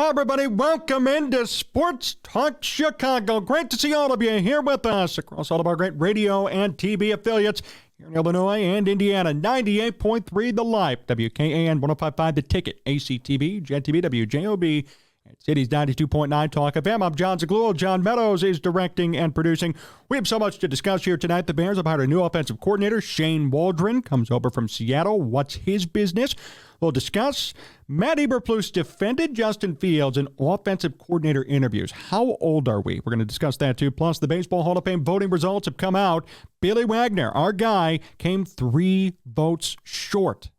Hi, everybody. Welcome into Sports Talk Chicago. Great to see all of you here with us across all of our great radio and TV affiliates here in Illinois and Indiana. 98.3 The Life, WKAN 105.5 The Ticket, ACTV, JTV, WJOB, and Cities 92.9 Talk FM. I'm Jon Zaghloul. John Meadows is directing and producing. We have so much to discuss here tonight. The Bears have hired a new offensive coordinator. Shane Waldron comes over from Seattle. What's his business? We'll discuss. Matt Eberflus defended Justin Fields in offensive coordinator interviews. How old are we? We're going to discuss that too. Plus, the Baseball Hall of Fame voting results have come out. Billy Wagner, our guy, came 3 votes short.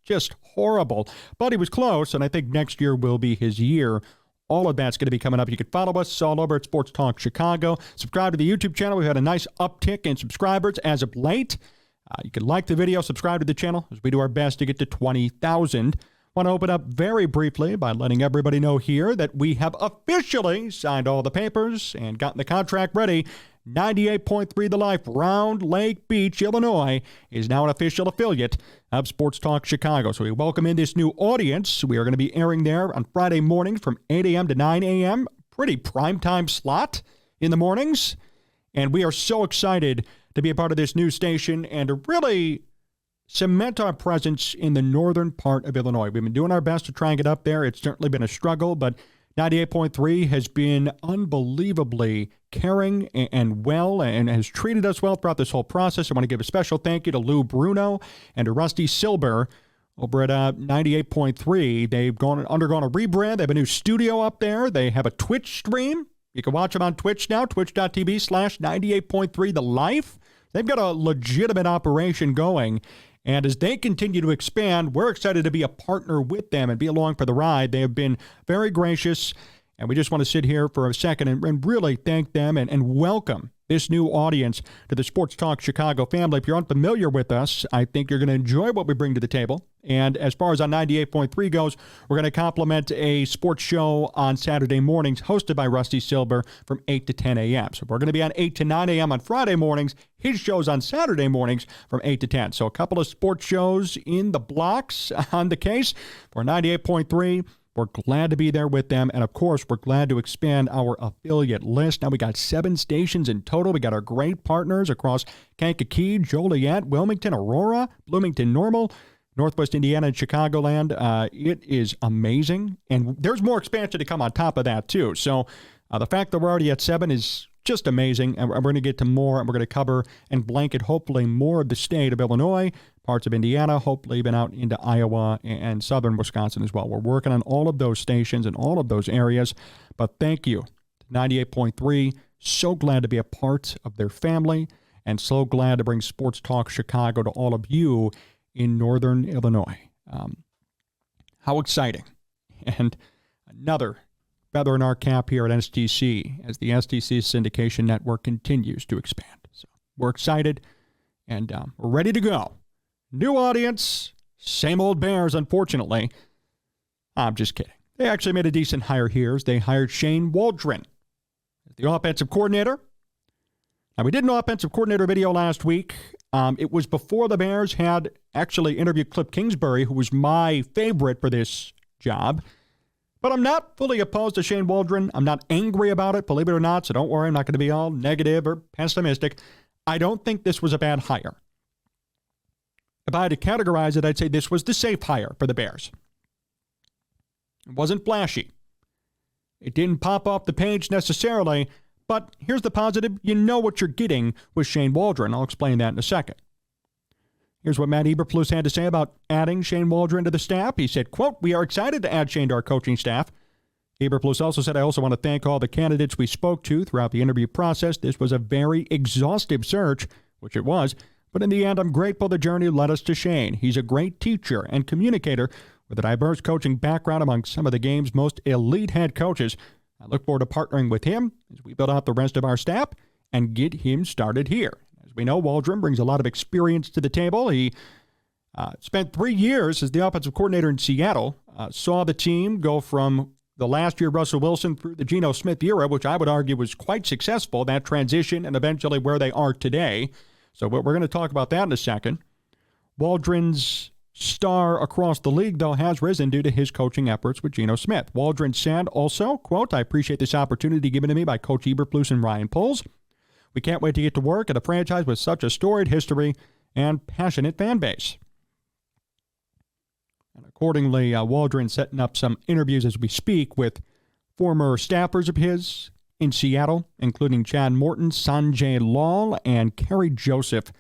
Just horrible. But he was close, and I think next year will be his year. All of that's going to be coming up. You can follow us all over at Sports Talk Chicago. Subscribe to the YouTube channel. We've had a nice uptick in subscribers as of late. You can like the video, subscribe to the channel as we do our best to get to 20,000. Want to open up very briefly by letting everybody know here that we have officially signed all the papers and gotten the contract ready. 98.3 The Life, Round Lake Beach, Illinois, is now an official affiliate of Sports Talk Chicago. So we welcome in this new audience. We are going to be airing there on Friday mornings from 8 a.m. to 9 a.m. Pretty primetime slot in the mornings. And we are so excited to be a part of this new station and to really cement our presence in the northern part of Illinois. We've been doing our best to try and get up there. It's certainly been a struggle, but 98.3 has been unbelievably caring and well and has treated us well throughout this whole process. I want to give a special thank you to Lou Bruno and to Rusty Silber over at 98.3. They've undergone a rebrand. They have a new studio up there. They have a Twitch stream. You can watch them on Twitch now, twitch.tv/98.3 The Life. They've got a legitimate operation going. And as they continue to expand, we're excited to be a partner with them and be along for the ride. They have been very gracious. And we just want to sit here for a second and really thank them and welcome this new audience to the Sports Talk Chicago family. If you're unfamiliar with us, I think you're going to enjoy what we bring to the table. And as far as on 98.3 goes, we're going to complement a sports show on Saturday mornings hosted by Rusty Silber from 8 to 10 a.m. So we're going to be on 8 to 9 a.m. on Friday mornings. His show's on Saturday mornings from 8 to 10. So a couple of sports shows in the blocks on the case for 98.3. We're glad to be there with them. And, of course, we're glad to expand our affiliate list. Now we got 7 stations in total. We got our great partners across Kankakee, Joliet, Wilmington, Aurora, Bloomington, Normal, Northwest Indiana, and Chicagoland. It is amazing. And there's more expansion to come on top of that, too. So the fact that we're already at 7 is just amazing. And we're going to get to more, and we're going to cover and blanket, hopefully, more of the state of Illinois, parts of Indiana, hopefully even out into Iowa and southern Wisconsin as well. We're working on all of those stations and all of those areas. But thank you to 98.3. So glad to be a part of their family and so glad to bring Sports Talk Chicago to all of you in northern Illinois. How exciting. And another feather in our cap here at STC as the STC syndication network continues to expand. So we're excited and we're ready to go. New audience, same old Bears, unfortunately. I'm just kidding. They actually made a decent hire here. They hired Shane Waldron as the offensive coordinator. Now, we did an offensive coordinator video last week. It was before the Bears had actually interviewed Cliff Kingsbury, who was my favorite for this job. But I'm not fully opposed to Shane Waldron. I'm not angry about it, believe it or not, so don't worry. I'm not going to be all negative or pessimistic. I don't think this was a bad hire. If I had to categorize it, I'd say this was the safe hire for the Bears. It wasn't flashy. It didn't pop off the page necessarily, but here's the positive. You know what you're getting with Shane Waldron. I'll explain that in a second. Here's what Matt Eberflus had to say about adding Shane Waldron to the staff. He said, quote, "We are excited to add Shane to our coaching staff." Eberflus also said, "I also want to thank all the candidates we spoke to throughout the interview process. This was a very exhaustive search," which it was. "But in the end, I'm grateful the journey led us to Shane. He's a great teacher and communicator with a diverse coaching background among some of the game's most elite head coaches. I look forward to partnering with him as we build out the rest of our staff and get him started here." As we know, Waldron brings a lot of experience to the table. He spent 3 years as the offensive coordinator in Seattle, saw the team go from the last year Russell Wilson through the Geno Smith era, which I would argue was quite successful, that transition, and eventually where they are today. So we're going to talk about that in a second. Waldron's star across the league, though, has risen due to his coaching efforts with Geno Smith. Waldron said also, quote, "I appreciate this opportunity given to me by Coach Eberflus and Ryan Poles. We can't wait to get to work at a franchise with such a storied history and passionate fan base." And accordingly, Waldron setting up some interviews as we speak with former staffers of his in Seattle, including Chad Morton, Sanjay Lal, and Kerry Joseph,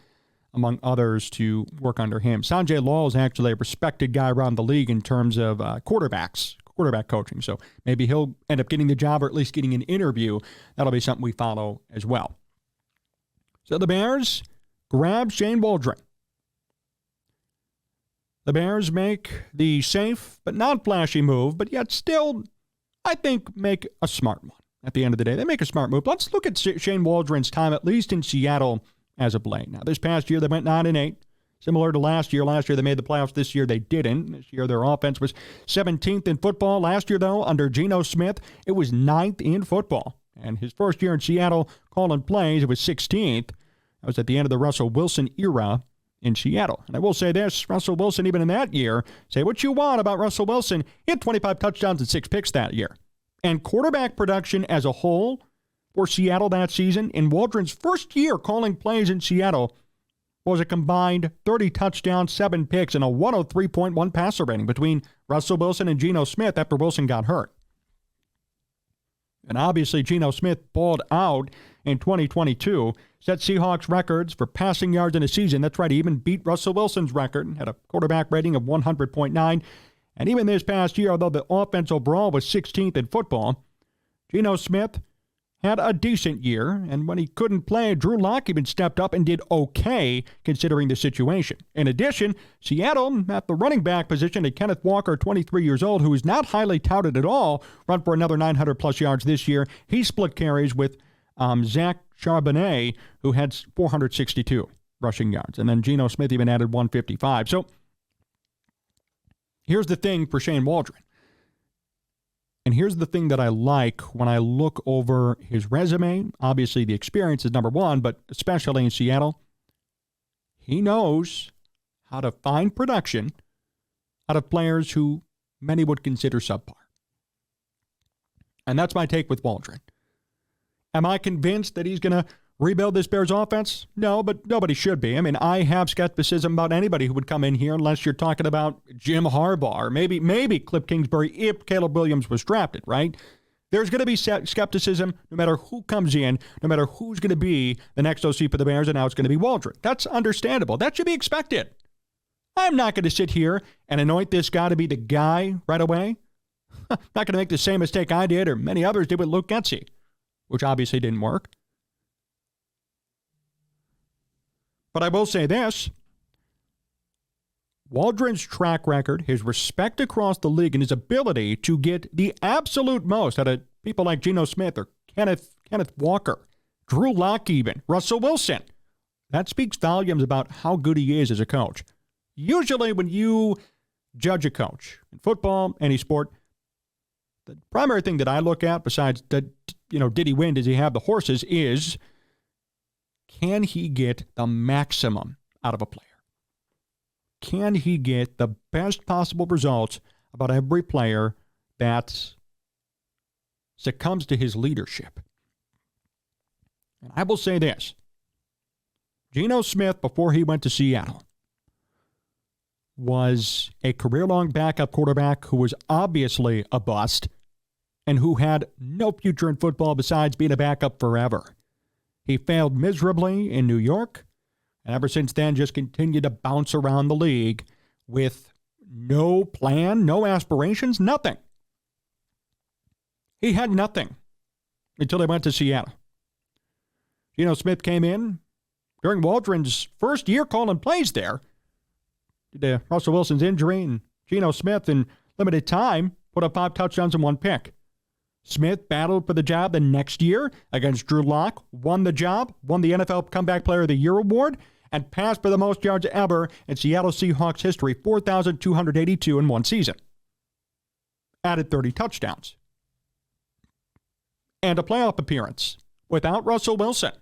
among others, to work under him. Sanjay Lal is actually a respected guy around the league in terms of quarterback coaching. So maybe he'll end up getting the job or at least getting an interview. That'll be something we follow as well. So the Bears grab Shane Waldron. The Bears make the safe but not flashy move, but yet still, I think, make a smart one. At the end of the day, they make a smart move. Let's look at Shane Waldron's time, at least in Seattle, as of late. Now, this past year, they went 9-8, similar to last year. Last year, they made the playoffs. This year, they didn't. This year, their offense was 17th in football. Last year, though, under Geno Smith, it was 9th in football. And his first year in Seattle, calling plays, it was 16th. That was at the end of the Russell Wilson era in Seattle. And I will say this, Russell Wilson, even in that year, say what you want about Russell Wilson, he had 25 touchdowns and 6 picks that year. And quarterback production as a whole for Seattle that season, in Waldron's first year calling plays in Seattle, was a combined 30 touchdowns, 7 picks, and a 103.1 passer rating between Russell Wilson and Geno Smith after Wilson got hurt. And obviously, Geno Smith balled out in 2022, set Seahawks records for passing yards in a season. That's right, he even beat Russell Wilson's record, had a quarterback rating of 100.9. And even this past year, although the offense overall was 16th in football, Geno Smith had a decent year. And when he couldn't play, Drew Lock even stepped up and did okay considering the situation. In addition, Seattle, at the running back position, had Kenneth Walker, 23 years old, who is not highly touted at all, run for another 900-plus yards this year. He split carries with Zach Charbonnet, who had 462 rushing yards. And then Geno Smith even added 155. So here's the thing for Shane Waldron. And here's the thing that I like when I look over his resume. Obviously, the experience is number one, but especially in Seattle, he knows how to find production out of players who many would consider subpar. And that's my take with Waldron. Am I convinced that he's going to rebuild this Bears offense? No, but nobody should be. I mean, I have skepticism about anybody who would come in here unless you're talking about Jim Harbaugh or maybe Cliff Kingsbury if Caleb Williams was drafted, right? There's going to be skepticism no matter who comes in, no matter who's going to be the next OC for the Bears, and now it's going to be Waldron. That's understandable. That should be expected. I'm not going to sit here and anoint this guy to be the guy right away. Not going to make the same mistake I did or many others did with Luke Getsy, which obviously didn't work. But I will say this. Waldron's track record, his respect across the league, and his ability to get the absolute most out of people like Geno Smith or Kenneth Walker, Drew Lock even, Russell Wilson, that speaks volumes about how good he is as a coach. Usually when you judge a coach in football, any sport, the primary thing that I look at besides, did he win, does he have the horses, is can he get the maximum out of a player? Can he get the best possible results about every player that succumbs to his leadership? And I will say this. Geno Smith, before he went to Seattle, was a career-long backup quarterback who was obviously a bust and who had no future in football besides being a backup forever. He failed miserably in New York, and ever since then just continued to bounce around the league with no plan, no aspirations, nothing. He had nothing until they went to Seattle. Geno Smith came in during Waldron's first year calling plays there. Due to Russell Wilson's injury, and Geno Smith in limited time put up 5 touchdowns and 1 pick. Smith battled for the job the next year against Drew Lock, won the job, won the NFL Comeback Player of the Year award, and passed for the most yards ever in Seattle Seahawks history, 4,282 in one season. Added 30 touchdowns. And a playoff appearance without Russell Wilson.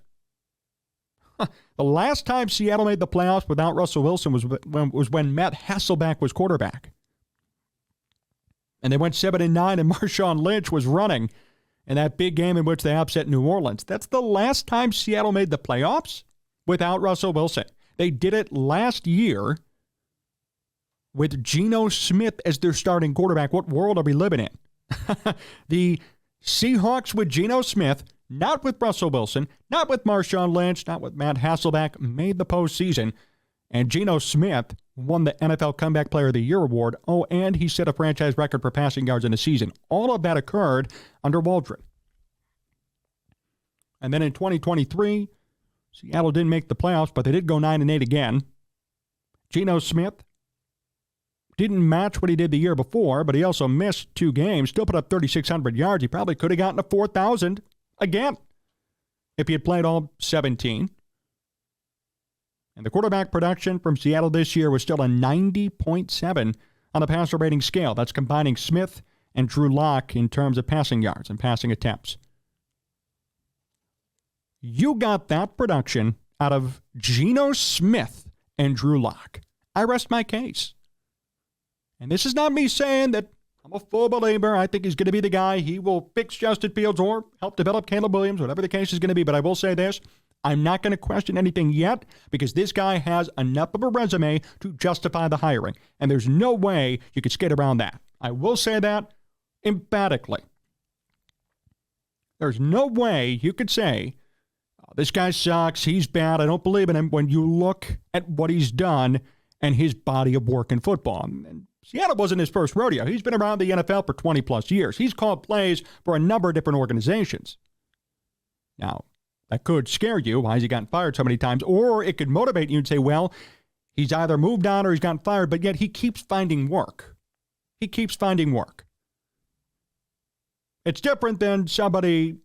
The last time Seattle made the playoffs without Russell Wilson was when Matt Hasselbeck was quarterback. And they went 7-9, and Marshawn Lynch was running in that big game in which they upset New Orleans. That's the last time Seattle made the playoffs without Russell Wilson. They did it last year with Geno Smith as their starting quarterback. What world are we living in? The Seahawks with Geno Smith, not with Russell Wilson, not with Marshawn Lynch, not with Matt Hasselbeck, made the postseason. And Geno Smith won the NFL Comeback Player of the Year award. Oh, and he set a franchise record for passing yards in a season. All of that occurred under Waldron. And then in 2023, Seattle didn't make the playoffs, but they did go 9-8 again. Geno Smith didn't match what he did the year before, but he also missed 2 games, still put up 3,600 yards. He probably could have gotten to 4,000 again if he had played all 17. And the quarterback production from Seattle this year was still a 90.7 on the passer rating scale. That's combining Smith and Drew Lock in terms of passing yards and passing attempts. You got that production out of Geno Smith and Drew Lock. I rest my case. And this is not me saying that I'm a full believer. I think he's going to be the guy. He will fix Justin Fields or help develop Caleb Williams, whatever the case is going to be. But I will say this. I'm not going to question anything yet because this guy has enough of a resume to justify the hiring. And there's no way you could skate around that. I will say that emphatically. There's no way you could say, oh, this guy sucks, he's bad, I don't believe in him, when you look at what he's done and his body of work in football. And Seattle wasn't his first rodeo. He's been around the NFL for 20-plus years. He's called plays for a number of different organizations. Now, that could scare you. Why has he gotten fired so many times? Or it could motivate you and say, well, he's either moved on or he's gotten fired, but yet he keeps finding work. He keeps finding work. It's different than somebody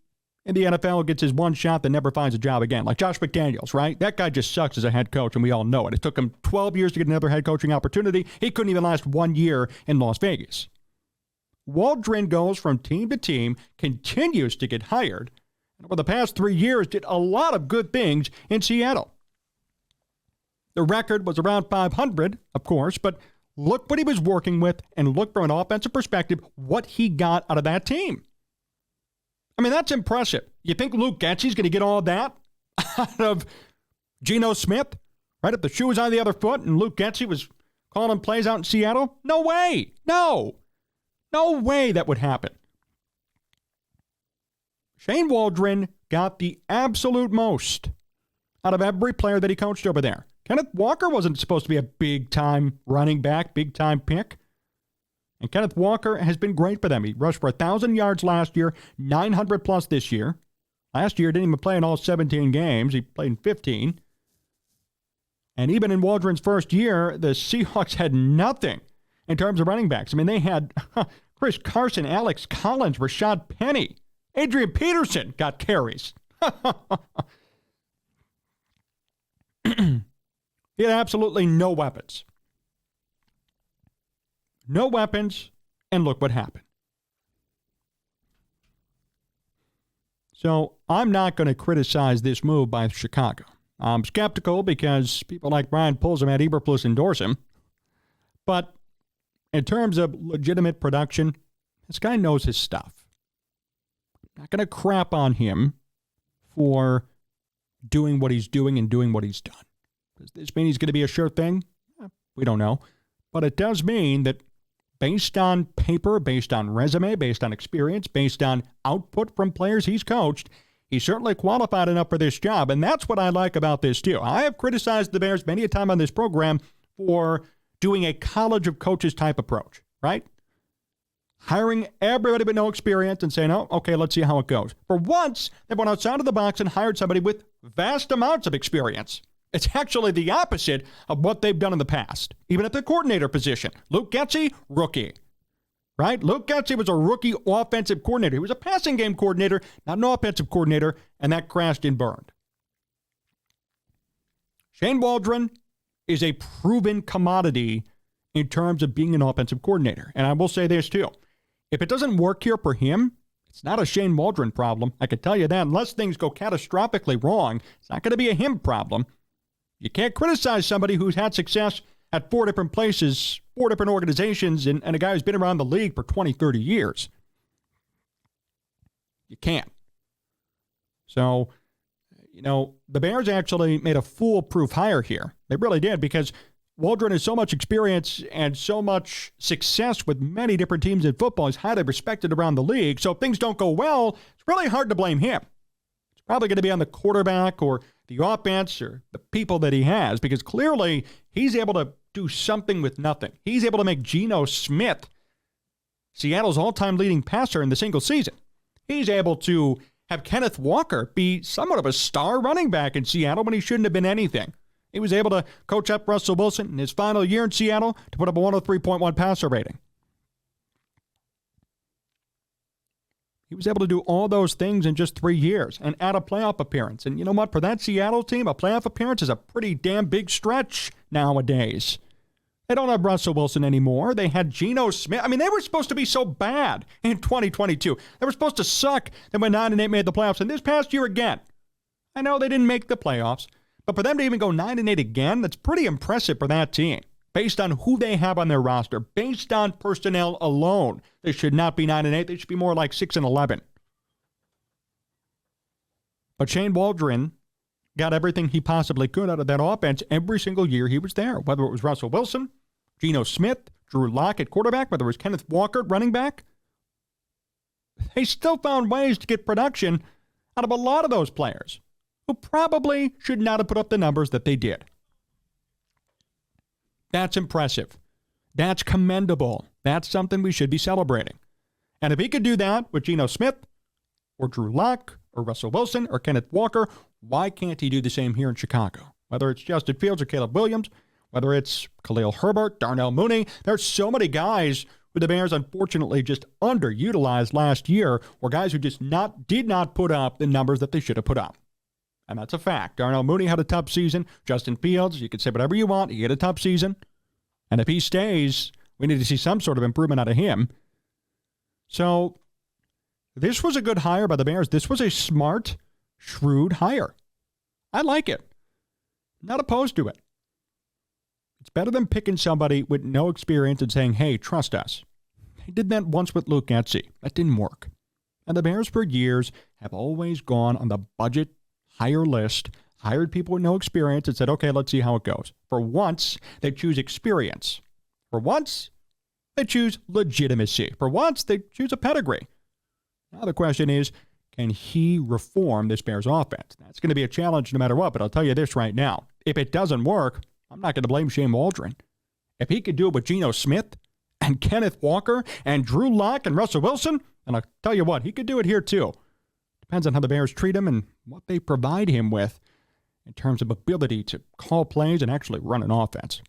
in the NFL who gets his one shot that never finds a job again, like Josh McDaniels, right? That guy just sucks as a head coach, and we all know it. It took him 12 years to get another head coaching opportunity. He couldn't even last 1 year in Las Vegas. Waldron goes from team to team, continues to get hired, and over the past 3 years did a lot of good things in Seattle. The record was around 500, of course, but look what he was working with and look from an offensive perspective what he got out of that team. I mean, that's impressive. You think Luke Getsy's going to get all of that out of Geno Smith? Right? If the shoe was on the other foot and Luke Getsy was calling plays out in Seattle? No way. No way that would happen. Shane Waldron got the absolute most out of every player that he coached over there. Kenneth Walker wasn't supposed to be a big-time running back, big-time pick. And Kenneth Walker has been great for them. He rushed for 1,000 yards last year, 900-plus this year. Last year, didn't even play in all 17 games. He played in 15. And even in Waldron's first year, the Seahawks had nothing in terms of running backs. I mean, they had Chris Carson, Alex Collins, Rashad Penny. Adrian Peterson got carries. He had absolutely no weapons. No weapons, and look what happened. So I'm not going to criticize this move by Chicago. I'm skeptical because people like Brian Pulsam and Eberflus endorse him. But in terms of legitimate production, this guy knows his stuff. I'm not going to crap on him for doing what he's doing and doing what he's done. Does this mean he's going to be a sure thing? We don't know. But it does mean that based on paper, based on resume, based on experience, based on output from players he's coached, he's certainly qualified enough for this job. And that's what I like about this, too. I have criticized the Bears many a time on this program for doing a college of coaches type approach, right? Hiring everybody with no experience and saying, oh, okay, let's see how it goes. For once, they went outside of the box and hired somebody with vast amounts of experience. It's actually the opposite of what they've done in the past, even at the coordinator position. Luke Getsy, rookie, right? Luke Getsy was a rookie offensive coordinator. He was a passing game coordinator, not an offensive coordinator, and that crashed and burned. Shane Waldron is a proven commodity in terms of being an offensive coordinator. And I will say this, too. If it doesn't work here for him, It's not a Shane Waldron problem. I can tell you that. Unless things go catastrophically wrong, it's not going to be a him problem. You can't criticize somebody who's had success at 4 different places, 4 different organizations, and a guy who's been around the league for 20, 30 years. You can't. So, the Bears actually made a foolproof hire here. They really did, because Waldron has so much experience and so much success with many different teams in football. He's highly respected around the league. So if things don't go well, it's really hard to blame him. It's probably going to be on the quarterback or the offense or the people that he has, because clearly he's able to do something with nothing. He's able to make Geno Smith Seattle's all-time leading passer in the single season. He's able to have Kenneth Walker be somewhat of a star running back in Seattle when he shouldn't have been anything. He was able to coach up Russell Wilson in his final year in Seattle to put up a 103.1 passer rating. He was able to do all those things in just 3 years and add a playoff appearance. And you know what? For that Seattle team, a playoff appearance is a pretty damn big stretch nowadays. They don't have Russell Wilson anymore. They had Geno Smith. I mean, they were supposed to be so bad in 2022. They were supposed to suck. Then when 9-8 made the playoffs. And this past year again, I know they didn't make the playoffs, but for them to even go 9-8 again, that's pretty impressive for that team. Based on who they have on their roster, based on personnel alone, they should not be 9-8. They should be more like 6-11. But Shane Waldron got everything he possibly could out of that offense every single year he was there, whether it was Russell Wilson, Geno Smith, Drew Lock at quarterback, whether it was Kenneth Walker at running back. They still found ways to get production out of a lot of those players who probably should not have put up the numbers that they did. That's impressive. That's commendable. That's something we should be celebrating. And if he could do that with Geno Smith or Drew Lock or Russell Wilson or Kenneth Walker, why can't he do the same here in Chicago? Whether it's Justin Fields or Caleb Williams, whether it's Khalil Herbert, Darnell Mooney, there's so many guys who the Bears unfortunately just underutilized last year, or guys who just did not put up the numbers that they should have put up. And that's a fact. Darnell Mooney had a tough season. Justin Fields, you can say whatever you want, he had a tough season. And if he stays, we need to see some sort of improvement out of him. So this was a good hire by the Bears. This was a smart, shrewd hire. I like it. Not opposed to it. It's better than picking somebody with no experience and saying, hey, trust us. They did that once with Luke Getsy. That didn't work. And the Bears for years have always gone on the budget hire list, hired people with no experience and said, okay, let's see how it goes. For once, they choose experience. For once, they choose legitimacy. For once, they choose a pedigree. Now the question is, can he reform this Bears offense? That's going to be a challenge no matter what, but I'll tell you this right now. If it doesn't work, I'm not going to blame Shane Waldron. If he could do it with Geno Smith and Kenneth Walker and Drew Lock and Russell Wilson, and I'll tell you what, he could do it here too. Depends on how the Bears treat him and what they provide him with in terms of ability to call plays and actually run an offense.